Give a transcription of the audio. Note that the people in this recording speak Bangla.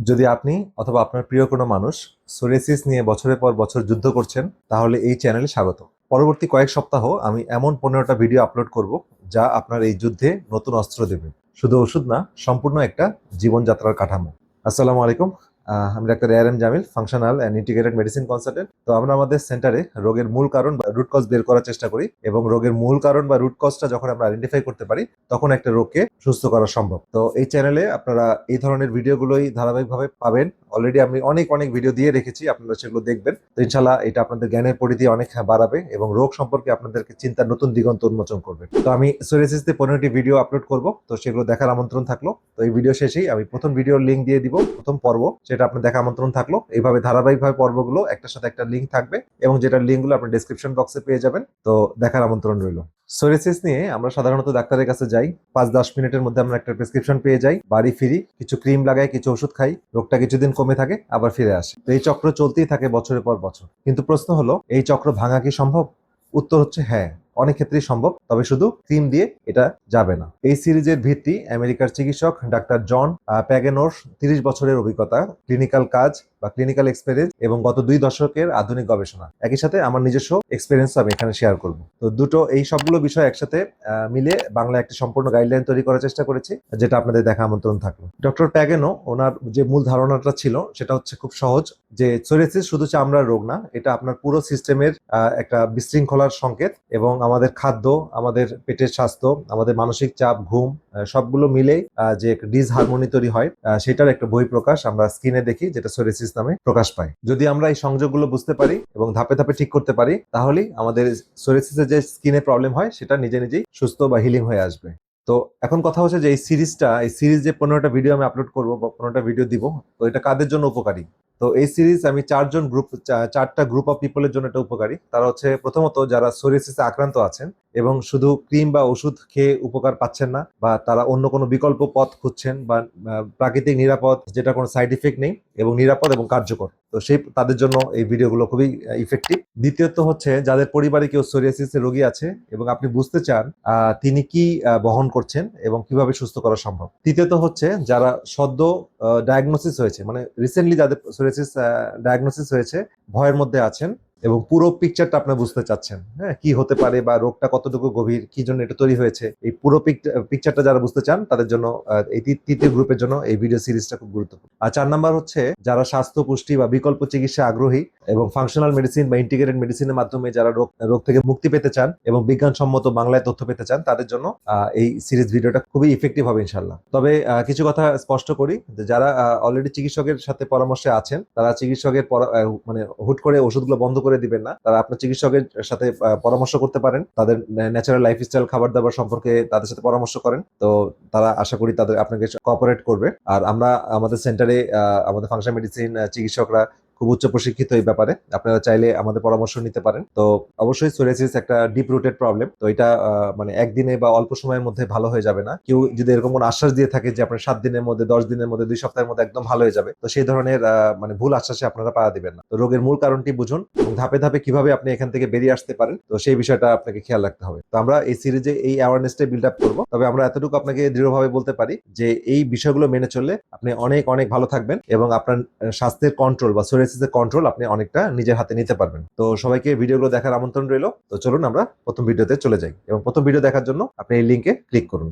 যদি আপনি অথবা আপনার প্রিয় কোনো মানুষ সোরিয়াসিস নিয়ে বছরের পর বছর যুদ্ধ করছেন, তাহলে এই চ্যানেলে স্বাগত। পরবর্তী কয়েক সপ্তাহ আমি এমন 15টা ভিডিও আপলোড করব যা আপনার এই যুদ্ধে নতুন অস্ত্র দেবে। শুধু ওষুধ না, সম্পূর্ণ একটা জীবনযাত্রার কাঠামো। আসসালামু আলাইকুম। আমি doctor ARM Jamil, functional and integrated medicine consultant. তো আমরা আমাদের সেন্টারে রোগের মূল কারণ বা রুট কজ বের করার চেষ্টা করি, এবং রোগের মূল কারণ বা রুট কজটা যখন আমরা আইডেন্টিফাই করতে পারি, তখন একটা রোগকে সুস্থ করা সম্ভব। তো এই চ্যানেলে আপনারা এই ধরনের ভিডিওগুলোই ধারাবাহিকভাবে পাবেন। অলরেডি আমি অনেক অনেক ভিডিও দিয়ে রেখেছি, আপনারা সেগুলো দেখবেন। তো ইনশাল্লাহ এটা আপনাদের জ্ঞানের পরিধি অনেক বাড়াবে এবং রোগ সম্পর্কে আপনাদেরকে চিন্তার নতুন দিগন্ত উন্মোচন করবে। তো আমি সোরিয়াসিসে 15টি ভিডিও আপলোড করব, তো সেগুলো দেখার আমন্ত্রণ থাকলো। তো এই ভিডিও শেষেই আমি প্রথম ভিডিওর লিঙ্ক দিয়ে দিব, প্রথম পর্ব, সেটা আপনার দেখা আমন্ত্রণ থাকলো। এইভাবে ধারাবাহিকভাবে পর্বগুলো একটার সাথে একটা লিঙ্ক থাকবে, এবং যেটার লিঙ্কগুলো আপনি ডেসক্রিপশন বক্সে পেয়ে যাবেন। তো দেখার আমন্ত্রণ রইল। সোরিয়াসিস নিয়ে আমরা সাধারণত ডাক্তারের কাছে যাই, 5-10 মিনিটের মধ্যে আমরা একটা প্রেসক্রিপশন পেয়ে যাই, বাড়ি ফিরি, কিছু ক্রিম লাগাই, কিছু ওষুধ খাই, রোগটা কিছুদিন কমে থাকে, আবার ফিরে আসে। তো এই চক্র চলতেই থাকে বছরের পর বছর। কিন্তু প্রশ্ন হলো, এই চক্র ভাঙা কি সম্ভব? উত্তর হচ্ছে হ্যাঁ, অনেক ক্ষেত্রেই সম্ভব, তবে শুধু ক্রিম দিয়ে এটা যাবে না। এই সিরিজের ভিত্তি আমেরিকার চিকিৎসক ডাক্তার জন প্যাগেনোর 30 বছরের অভিজ্ঞতা, ক্লিনিক্যাল কাজ বা ক্লিনিক্যাল এক্সপেরিয়েন্স, এবং গত 2 দশকের আধুনিক গবেষণা। একই সাথে আমার নিজস্ব এক্সপেরিয়েন্স আমি এখানে শেয়ার করব। তো দুটো এই সবগুলো বিষয় একসাথে মিলে বাংলা একটা সম্পূর্ণ গাইডলাইন তৈরি করার চেষ্টা করেছি, যেটা আপনাদের দেখা আমন্ত্রণ থাকলো। ডক্টর প্যাগেনো, ওনার যে মূল ধারণাটা ছিল সেটা হচ্ছে খুব সহজ, যে সোরিয়াসিস শুধু চামড়ার রোগ না, এটা আপনার পুরো সিস্টেমের একটা বিশৃঙ্খলার সংকেত, এবং আমাদের খাদ্য, আমাদের পেটের স্বাস্থ্য, আমাদের মানসিক চাপ, ঘুম, সবগুলো মিলে যে ডিসহারমোনি তৈরি হয়, সেটার একটা বহিঃপ্রকাশ আমরা স্কিনে দেখি, যেটা সোরিয়াসিস নামে প্রকাশ পায়। যদি আমরা এই সংযোগগুলো বুঝতে পারি এবং ধাপে ধাপে ঠিক করতে পারি, তাহলেই আমাদের সোরিয়াসিসের যে স্কিনে প্রবলেম হয় সেটা নিজে নিজেই সুস্থ বা হিলিং হয়ে আসবে। তো এখন কথা হচ্ছে যে এই সিরিজ যে 15টা ভিডিও আমি আপলোড করবো বা 15টা ভিডিও দিব, তো এটা কাদের জন্য উপকারী? তো এই সিরিজ আমি চারটা গ্রুপ অফ পিপলের জন্য এটা উপকারী। তারা হচ্ছে প্রথমত যারা সোরিয়াসিসে আক্রান্ত আছেন এবং শুধু ক্রিম বা ওষুধ খেয়ে উপকার পাচ্ছেন না, বা তারা অন্য কোনো বিকল্প পথ খুঁজছেন, বা প্রাকৃতিক নিরাপদ, যেটা কোনো সাইড ইফেক্ট নেই এবং নিরাপদ এবং কার্যকর। তো তাদের জন্য এই ভিডিওগুলো খুবই ইফেক্টিভ। দ্বিতীয়ত হচ্ছে যাদের পরিবারে কেউ সোরিয়াসিসের রোগী আছে এবং আপনি বুঝতে চান তিনি কি বহন করছেন এবং কিভাবে সুস্থ করা সম্ভব। তৃতীয়ত হচ্ছে যারা সদ্য ডায়াগনোসিস হয়েছে, মানে রিসেন্টলি যাদের সোরিয়াসিস ডায়াগনোসিস হয়েছে, ভয়ের মধ্যে আছেন এবং পুরো পিকচারটা আপনি বুঝতে চাচ্ছেন, হ্যাঁ, কি হতে পারে বা রোগটা কতটুকু গভীর, কি জন্য এটা তৈরি হয়েছে, এই পুরো পিকচারটা যারা বুঝতে চান, তাদের জন্য এই তৃতীয় গ্রুপের জন্য এই ভিডিও সিরিজটা খুব গুরুত্বপূর্ণ। আর 4 নাম্বার হচ্ছে যারা স্বাস্থ্য, পুষ্টি বা বিকল্প চিকিৎসা আগ্রহী এবং ফাংশনাল মেডিসিন বা ইন্টিগ্রেটেড মেডিসিনের মাধ্যমে যারা রোগ থেকে মুক্তি পেতে চান এবং বিজ্ঞানসম্মত বাংলায় তথ্য পেতে চান, তাদের জন্য এই সিরিজ ভিডিওটা খুবই ইফেক্টিভ হবে ইনশাল্লাহ। তবে কিছু কথা স্পষ্ট করি, যে যারা অলরেডি চিকিৎসকের সাথে পরামর্শে আছেন, তারা চিকিৎসকের মানে হুট করে ওষুধগুলো বন্ধ করে দিবেন না। তারা আপনার চিকিৎসকের সাথে পরামর্শ করতে পারেন, তাদের ন্যাচারাল লাইফস্টাইল, খাবার দাবার সম্পর্কে তাদের সাথে পরামর্শ করেন। তো তারা আশা করি আপনাকে কোঅপারেট করবে। আর আমরা আমাদের সেন্টারে আমাদের ফাংশন মেডিসিন চিকিৎসকরা খুব উচ্চ প্রশিক্ষিত এই ব্যাপারে, আপনারা চাইলে আমাদের পরামর্শ নিতে পারেন। তো অবশ্যই সোরিয়াসিস একটা ডিপ রুটেড প্রবলেম, তো এটা মানে একদিনে বা অল্প সময়ের মধ্যে ভালো হয়ে যাবে না। কেউ যদি এরকম কোনো আশ্বাস দিয়ে থাকে যে আপনার 7 দিনের মধ্যে, 10 দিনের মধ্যে, 2 সপ্তাহের মধ্যে একদম ভালো হয়ে যাবে, তো সেই ধরনের মানে ভুল আশ্বাসে আপনারা পাওয়া দিবেন না। তো রোগের মূল কারণটি বুঝুন এবং ধাপে ধাপে কিভাবে আপনি এখান থেকে বেরিয়ে আসতে পারেন, তো সেই বিষয়টা আপনাকে খেয়াল রাখতে হবে। তো আমরা এই সিরিজে এই অ্যাওয়ারনেসটা বিল্ড আপ করবো। তবে আমরা এতটুকু আপনাকে দৃঢ়ভাবে বলতে পারি যে এই বিষয়গুলো মেনে চললে আপনি অনেক অনেক ভালো থাকবেন, এবং আপনার স্বাস্থ্যের কন্ট্রোল বা সোরিয়াসিসের কন্ট্রোল আপনি অনেকটা নিজের হাতে নিতে পারবেন। তো সবাইকে ভিডিওগুলো দেখার আমন্ত্রণ রইল। তো চলুন আমরা প্রথম ভিডিওতে চলে যাই, এবং প্রথম ভিডিও দেখার জন্য আপনি এই লিঙ্কে ক্লিক করুন।